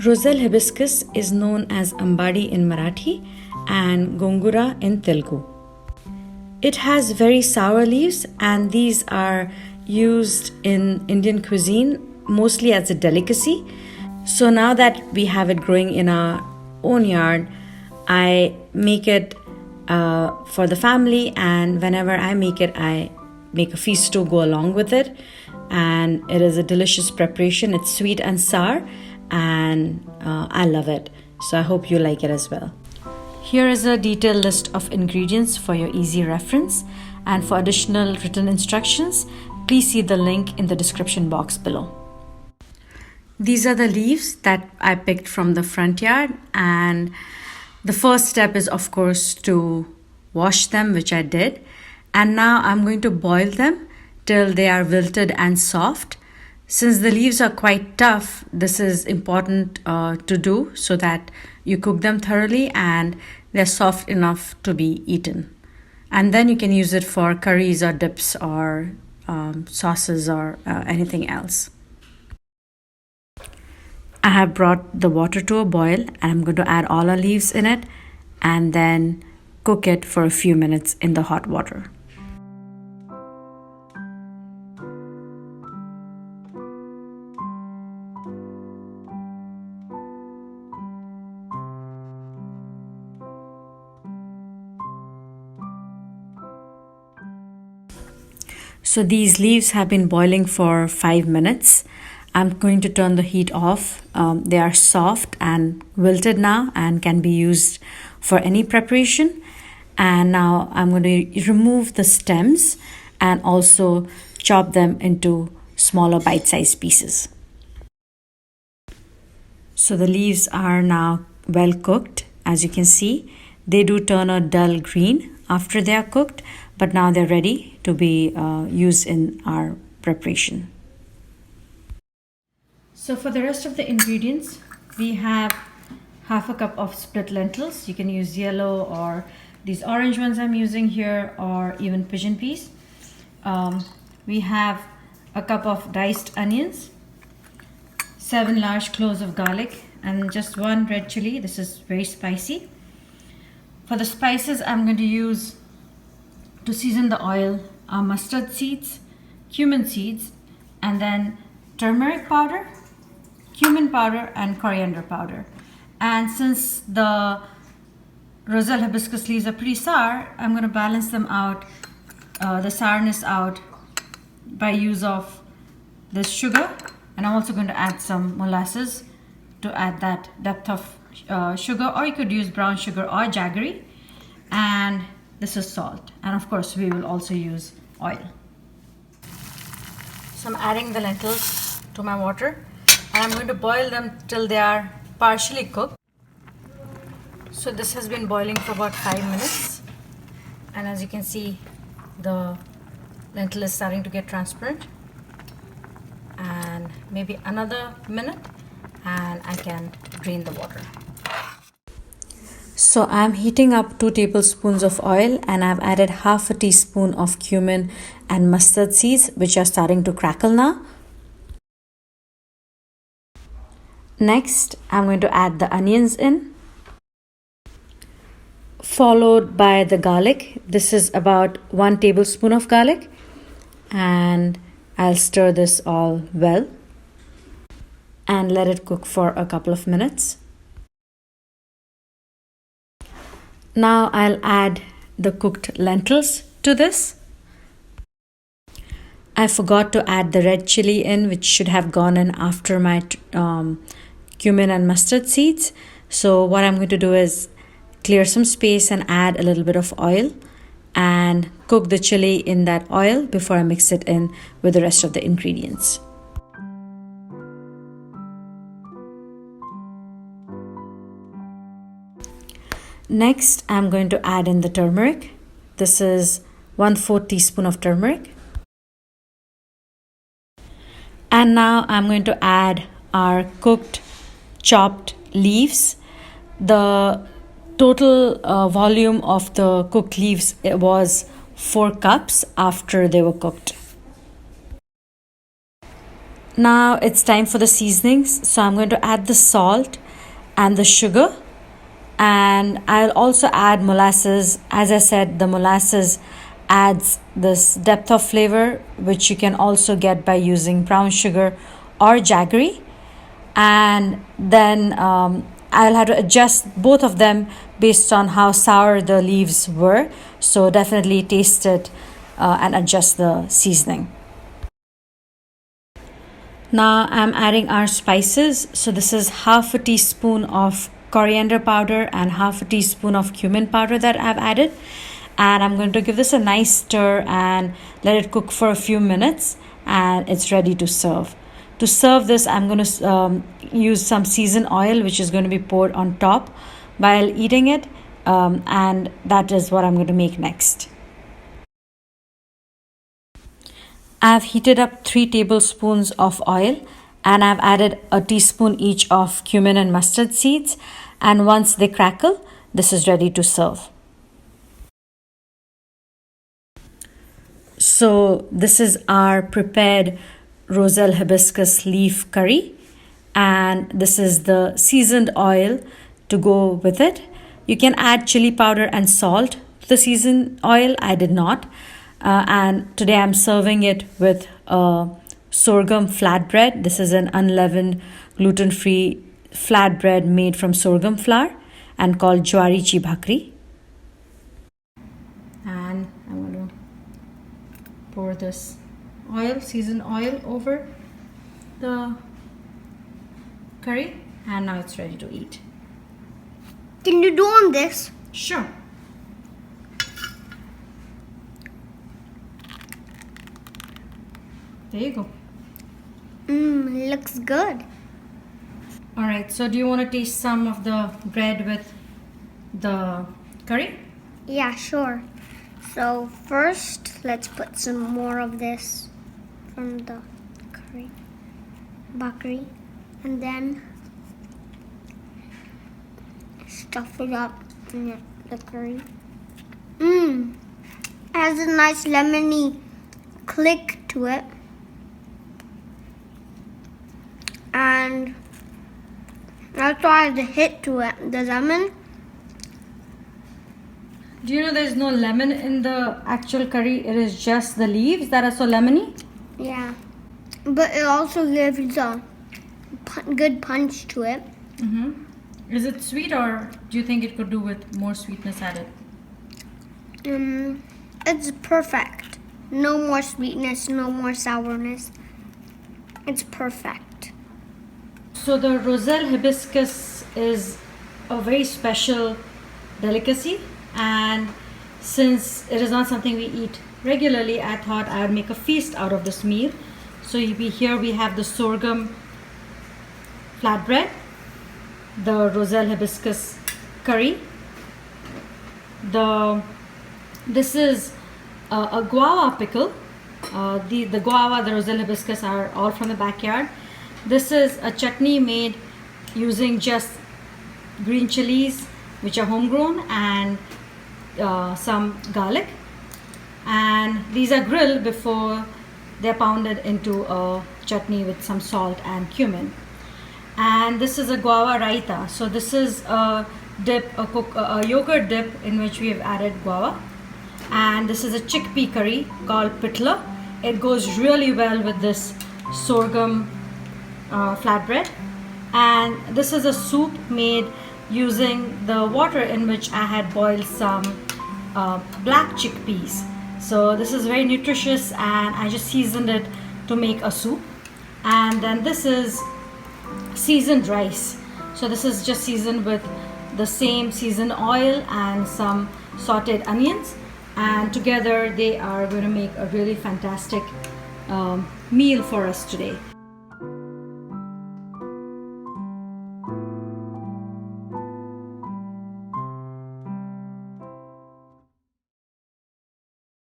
Roselle hibiscus is known as Ambadi in Marathi and gongura in Telugu. It has very sour leaves, and these are used in Indian cuisine mostly as a delicacy. So now that we have it growing in our own yard, I make it for the family, and whenever I make it, I make a feast to go along with it. And it is a delicious preparation. It's sweet and sour, and I love it. So I hope you like it as well. Here is a detailed list of ingredients for your easy reference, and for additional written instructions, please see the link in the description box below. These are the leaves that I picked from the front yard, and the first step is, of course, to wash them, which I did. And now I'm going to boil them till they are wilted and soft. Since the leaves are quite tough, this is important to do so that you cook them thoroughly and they're soft enough to be eaten. And then you can use it for curries or dips or sauces or anything else. I have brought the water to a boil, and I'm going to add all our leaves in it and then cook it for a few minutes in the hot water. So these leaves have been boiling for 5 minutes. I'm going to turn the heat off. They are soft and wilted now and can be used for any preparation. And now I'm going to remove the stems and also chop them into smaller bite-sized pieces. So the leaves are now well cooked. As you can see, they do turn a dull green after they are cooked, but now they're ready to be used in our preparation. So for the rest of the ingredients, we have half a cup of split lentils. You can use yellow or these orange ones I'm using here, or even pigeon peas. We have a cup of diced onions, 7 large cloves of garlic, and just 1 red chili. This is very spicy. For the spices, I'm going to use, to season the oil, mustard seeds, cumin seeds, and then turmeric powder, cumin powder, and coriander powder. And since the Roselle hibiscus leaves are pretty sour, I'm going to balance them out, the sourness out, by use of this sugar. And I'm also going to add some molasses to add that depth of sugar, or you could use brown sugar or jaggery. And this is salt, and of course we will also use oil. So I'm adding the lentils to my water, and I'm going to boil them till they are partially cooked. So this has been boiling for about 5 minutes, and as you can see, the lentil is starting to get transparent. And maybe another minute and I can drain the water. So I'm heating up 2 tablespoons of oil, and I've added half a teaspoon of cumin and mustard seeds, which are starting to crackle now. Next, I'm going to add the onions in, followed by the garlic. This is about 1 tablespoon of garlic, and I'll stir this all well and let it cook for a couple of minutes. Now I'll add the cooked lentils to this. I forgot to add the red chili in, which should have gone in after my cumin and mustard seeds. So what I'm going to do is clear some space and add a little bit of oil and cook the chili in that oil before I mix it in with the rest of the ingredients. Next, I'm going to add in the turmeric. This is 1/4 teaspoon of turmeric. And now I'm going to add our cooked, chopped leaves. The total volume of the cooked leaves was 4 cups after they were cooked. Now it's time for the seasonings. So I'm going to add the salt and the sugar, and I'll also add molasses. As I said, the molasses adds this depth of flavor, which you can also get by using brown sugar or jaggery. And then I'll have to adjust both of them based on how sour the leaves were. So definitely taste it and adjust the seasoning. Now I'm adding our spices. So this is half a teaspoon of coriander powder and half a teaspoon of cumin powder that I've added. And I'm going to give this a nice stir and let it cook for a few minutes, and it's ready to serve. To serve this, I'm going to use some seasoned oil, which is going to be poured on top while eating it. And that is what I'm going to make next. I've heated up 3 tablespoons of oil, and I've added a teaspoon each of cumin and mustard seeds. And once they crackle, this is ready to serve. So this is our prepared Roselle Hibiscus leaf curry, and this is the seasoned oil to go with it. You can add chili powder and salt to the seasoned oil. I did not. And today I'm serving it with sorghum flatbread. This is an unleavened, gluten-free flatbread made from sorghum flour and called jwari chi bhakri. And I'm going to pour this oil, seasoned oil, over the curry, and now it's ready to eat. Can you do on this? Sure. There you go. Looks good. Alright, so do you want to taste some of the bread with the curry? Yeah, sure. So first, let's put some more of this from the curry, bhakri, and then stuff it up in the curry. It has a nice lemony click to it. And also has a hit to it, the lemon. Do you know there's no lemon in the actual curry? It is just the leaves that are so lemony? Yeah. But it also gives a good punch to it. Is it sweet, or do you think it could do with more sweetness added? It's perfect. No more sweetness, no more sourness. It's perfect. So the Roselle hibiscus is a very special delicacy, and since it is not something we eat regularly, I thought I would make a feast out of this meal. So here we have the sorghum flatbread, the Roselle hibiscus curry, this is a guava pickle. The guava, the Roselle hibiscus are all from the backyard. This is a chutney made using just green chilies, which are homegrown, and some garlic. And these are grilled before they're pounded into a chutney with some salt and cumin. And this is a Guava Raita. So this is a dip, a yogurt dip in which we have added guava. And this is a chickpea curry called pitla. It goes really well with this sorghum flatbread. And this is a soup made using the water in which I had boiled some black chickpeas. So this is very nutritious, and I just seasoned it to make a soup. And then this is seasoned rice. So this is just seasoned with the same seasoned oil and some sauteed onions, and together they are going to make a really fantastic meal for us today.